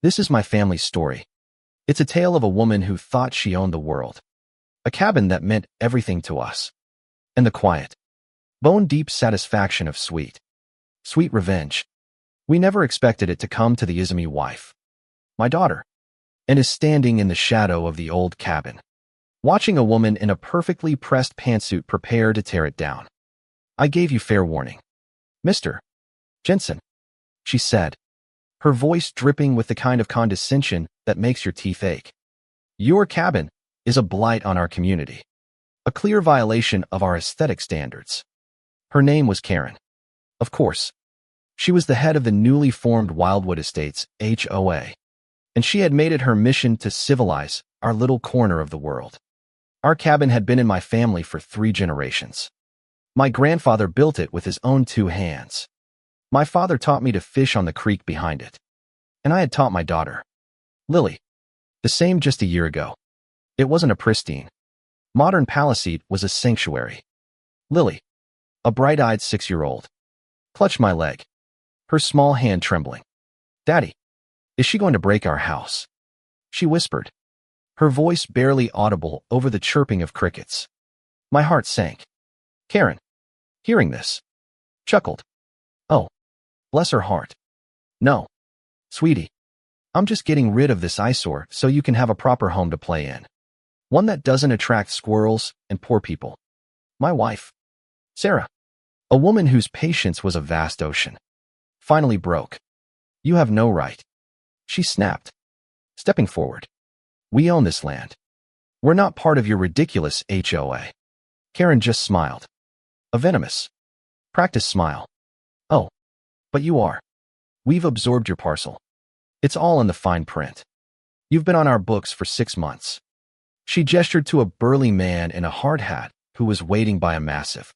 This is my family's story. It's a tale of a woman who thought she owned the world. A cabin that meant everything to us. And the quiet, bone-deep satisfaction of sweet revenge. We never expected it to come to the Izumi wife, my daughter, and is standing in the shadow of the old cabin, watching a woman in a perfectly pressed pantsuit prepare to tear it down. I gave you fair warning, Mr. Jensen, she said, her voice dripping with the kind of condescension that makes your teeth ache. Your cabin is a blight on our community, a clear violation of our aesthetic standards. Her name was Karen. Of course, she was the head of the newly formed Wildwood Estates, HOA, and she had made it her mission to civilize our little corner of the world. Our cabin had been in my family for 3 generations. My grandfather built it with his own 2 hands. My father taught me to fish on the creek behind it. And I had taught my daughter, Lily, the same just a year ago. It wasn't a pristine, modern palisade, was a sanctuary. Lily, a bright-eyed 6-year-old, clutched my leg, her small hand trembling. Daddy, is she going to break our house? She whispered, her voice barely audible over the chirping of crickets. My heart sank. Karen, hearing this, chuckled. Oh, bless her heart. No, sweetie. I'm just getting rid of this eyesore so you can have a proper home to play in. One that doesn't attract squirrels and poor people. My wife, Sarah, a woman whose patience was a vast ocean, finally broke. You have no right, she snapped, stepping forward. We own this land. We're not part of your ridiculous HOA. Karen just smiled. A venomous, practiced smile. Oh, but you are. We've absorbed your parcel. It's all in the fine print. You've been on our books for 6 months. She gestured to a burly man in a hard hat who was waiting by a massive,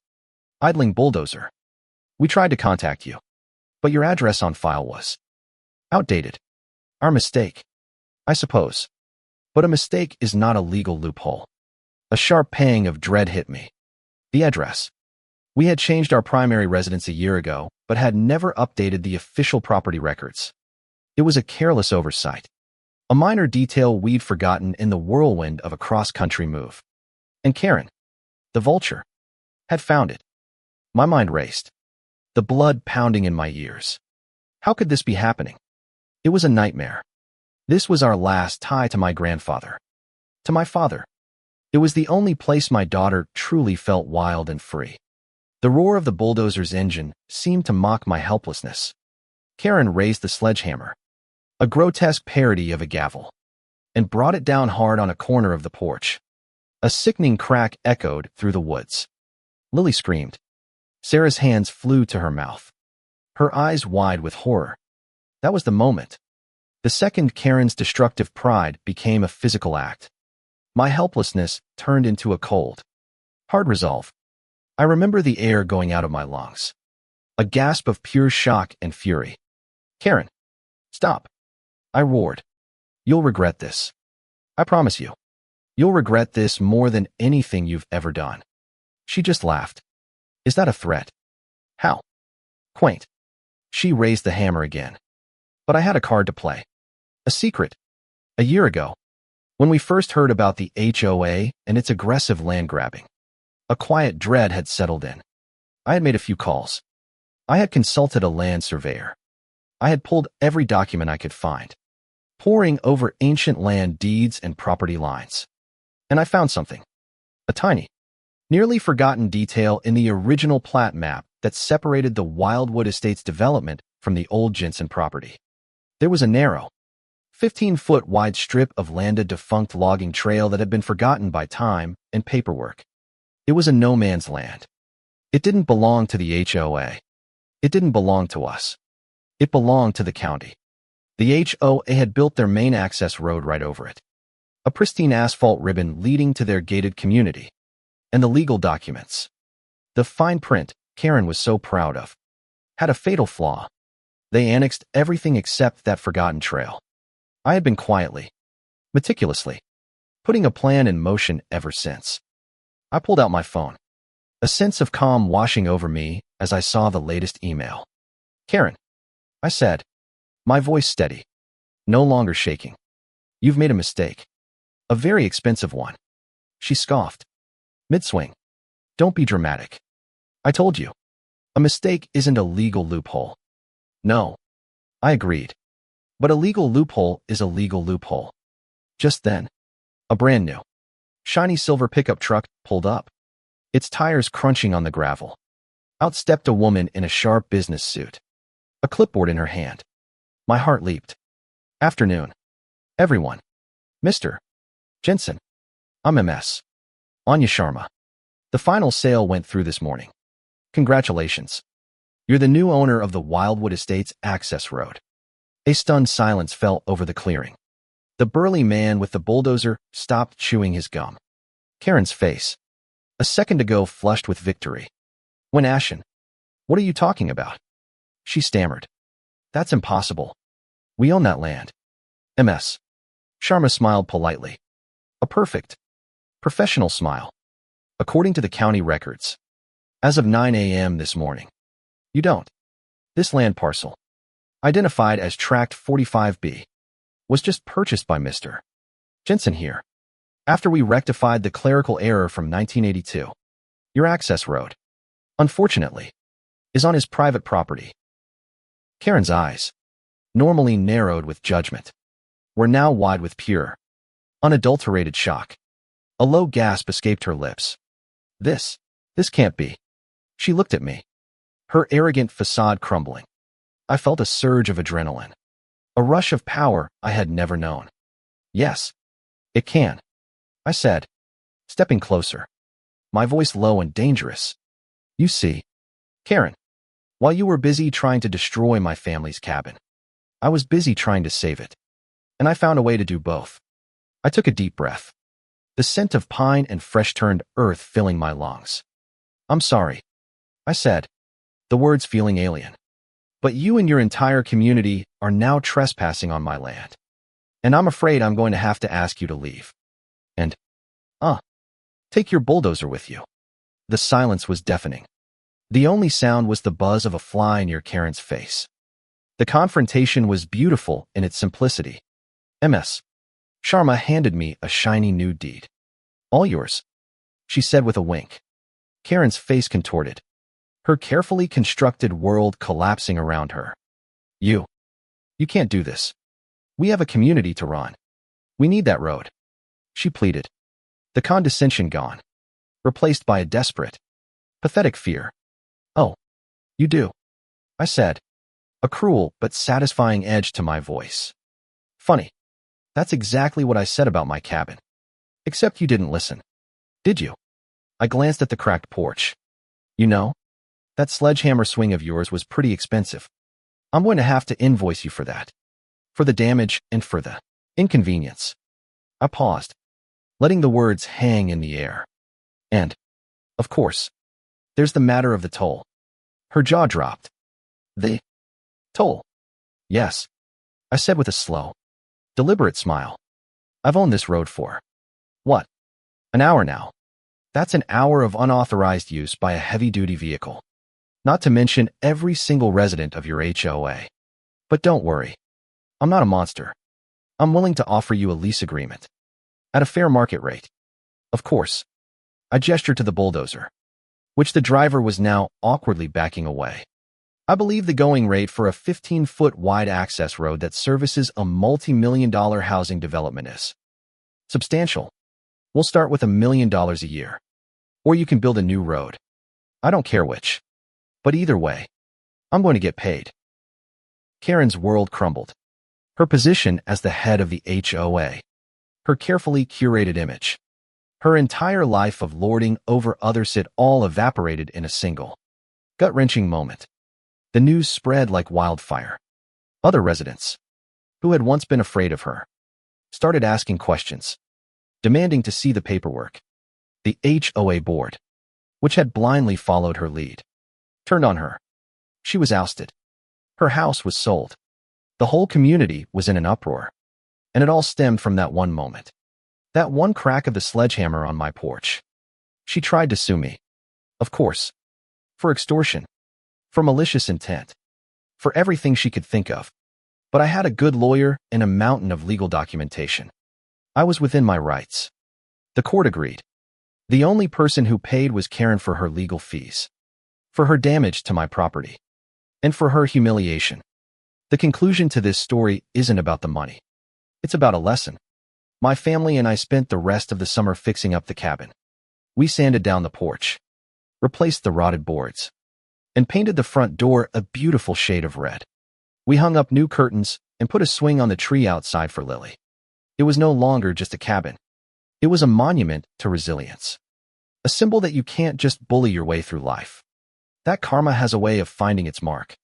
idling bulldozer. We tried to contact you, but your address on file was outdated. Our mistake, I suppose. But a mistake is not a legal loophole. A sharp pang of dread hit me. The address. We had changed our primary residence a year ago, but had never updated the official property records. It was a careless oversight, a minor detail we'd forgotten in the whirlwind of a cross-country move. And Karen, the vulture, had found it. My mind raced, the blood pounding in my ears. How could this be happening? It was a nightmare. This was our last tie to my grandfather, to my father. It was the only place my daughter truly felt wild and free. The roar of the bulldozer's engine seemed to mock my helplessness. Karen raised the sledgehammer, a grotesque parody of a gavel, and brought it down hard on a corner of the porch. A sickening crack echoed through the woods. Lily screamed. Sarah's hands flew to her mouth, her eyes wide with horror. That was the moment. The second Karen's destructive pride became a physical act. My helplessness turned into a cold, hard resolve. I remember the air going out of my lungs, a gasp of pure shock and fury. Karen, stop, I roared. You'll regret this. I promise you. You'll regret this more than anything you've ever done. She just laughed. Is that a threat? How? Quaint. She raised the hammer again. But I had a card to play. A secret. A year ago, when we first heard about the HOA and its aggressive land grabbing, a quiet dread had settled in. I had made a few calls. I had consulted a land surveyor. I had pulled every document I could find, poring over ancient land deeds and property lines. And I found something. A tiny, nearly forgotten detail in the original plat map that separated the Wildwood Estates development from the old Jensen property. There was a narrow, 15-foot wide strip of landed defunct logging trail that had been forgotten by time and paperwork. It was a no man's land. It didn't belong to the HOA. It didn't belong to us. It belonged to the county. The HOA had built their main access road right over it, a pristine asphalt ribbon leading to their gated community, and the legal documents. The fine print Karen was so proud of had a fatal flaw. They annexed everything except that forgotten trail. I had been quietly, meticulously, putting a plan in motion ever since. I pulled out my phone, a sense of calm washing over me as I saw the latest email. Karen, I said, my voice steady. no longer shaking. You've made a mistake. A very expensive one. She scoffed. Mid-swing. Don't be dramatic. I told you. A mistake isn't a legal loophole. No. I agreed. But a legal loophole is a legal loophole. Just then, a brand new, shiny silver pickup truck pulled up, its tires crunching on the gravel. Out stepped a woman in a sharp business suit, a clipboard in her hand. My heart leaped. Afternoon. Everyone. Mr. Jensen. I'm MS. Anya Sharma. The final sale went through this morning. Congratulations. You're the new owner of the Wildwood Estates access road. A stunned silence fell over the clearing. The burly man with the bulldozer stopped chewing his gum. Karen's face, a second ago flushed with victory, went ashen. What are you talking about? She stammered. That's impossible. We own that land. MS. Sharma smiled politely. A perfect, professional smile. According to the county records, as of 9 a.m. this morning, you don't. This land parcel, identified as Tract 45B, was just purchased by Mr. Jensen here, after we rectified the clerical error from 1982. Your access road, unfortunately, is on his private property. Karen's eyes, normally narrowed with judgment, were now wide with pure, unadulterated shock. A low gasp escaped her lips. This can't be. She looked at me, her arrogant facade crumbling. I felt a surge of adrenaline, a rush of power I had never known. Yes, it can, I said, stepping closer, my voice low and dangerous. You see, Karen, while you were busy trying to destroy my family's cabin, I was busy trying to save it, and I found a way to do both. I took a deep breath, the scent of pine and fresh-turned earth filling my lungs. I'm sorry, I said, the words feeling alien. But you and your entire community are now trespassing on my land, and I'm afraid I'm going to have to ask you to leave. And, take your bulldozer with you. The silence was deafening. The only sound was the buzz of a fly near Karen's face. The confrontation was beautiful in its simplicity. MS. Sharma handed me a shiny new deed. All yours, she said with a wink. Karen's face contorted, her carefully constructed world collapsing around her. You can't do this. We have a community to run. We need that road, she pleaded, the condescension gone, replaced by a desperate, pathetic fear. Oh, you do, I said, a cruel but satisfying edge to my voice. Funny. That's exactly what I said about my cabin. Except you didn't listen. Did you? I glanced at the cracked porch. You know, that sledgehammer swing of yours was pretty expensive. I'm going to have to invoice you for that. For the damage and for the inconvenience. I paused, letting the words hang in the air. And, of course, there's the matter of the toll. Her jaw dropped. The toll. Yes, I said with a slow, deliberate smile. I've owned this road for, what, an hour now. That's an hour of unauthorized use by a heavy-duty vehicle. Not to mention every single resident of your HOA. But don't worry. I'm not a monster. I'm willing to offer you a lease agreement. At a fair market rate. Of course. I gestured to the bulldozer, which the driver was now awkwardly backing away. I believe the going rate for a 15-foot wide access road that services a multi-million-dollar housing development is substantial. We'll start with $1 million a year. Or you can build a new road. I don't care which. But either way, I'm going to get paid. Karen's world crumbled. Her position as the head of the HOA, her carefully curated image, her entire life of lording over others, it all evaporated in a single, gut-wrenching moment. The news spread like wildfire. Other residents, who had once been afraid of her, started asking questions, demanding to see the paperwork. The HOA board, which had blindly followed her lead, turned on her. She was ousted. Her house was sold. The whole community was in an uproar. And it all stemmed from that one moment. That one crack of the sledgehammer on my porch. She tried to sue me. Of course. For extortion. For malicious intent. For everything she could think of. But I had a good lawyer and a mountain of legal documentation. I was within my rights. The court agreed. The only person who paid was Karen for her legal fees, for her damage to my property, and for her humiliation. The conclusion to this story isn't about the money. It's about a lesson. My family and I spent the rest of the summer fixing up the cabin. We sanded down the porch, replaced the rotted boards, and painted the front door a beautiful shade of red. We hung up new curtains and put a swing on the tree outside for Lily. It was no longer just a cabin. It was a monument to resilience. A symbol that you can't just bully your way through life. That karma has a way of finding its mark.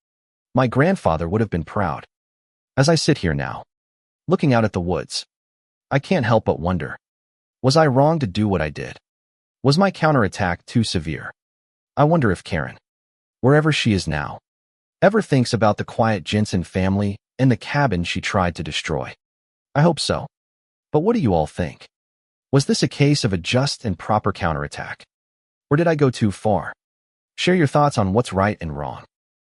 My grandfather would have been proud. As I sit here now, looking out at the woods, I can't help but wonder, was I wrong to do what I did? Was my counterattack too severe? I wonder if Karen, wherever she is now, ever thinks about the quiet Jensen family and the cabin she tried to destroy. I hope so. But what do you all think? Was this a case of a just and proper counterattack? Or did I go too far? Share your thoughts on what's right and wrong.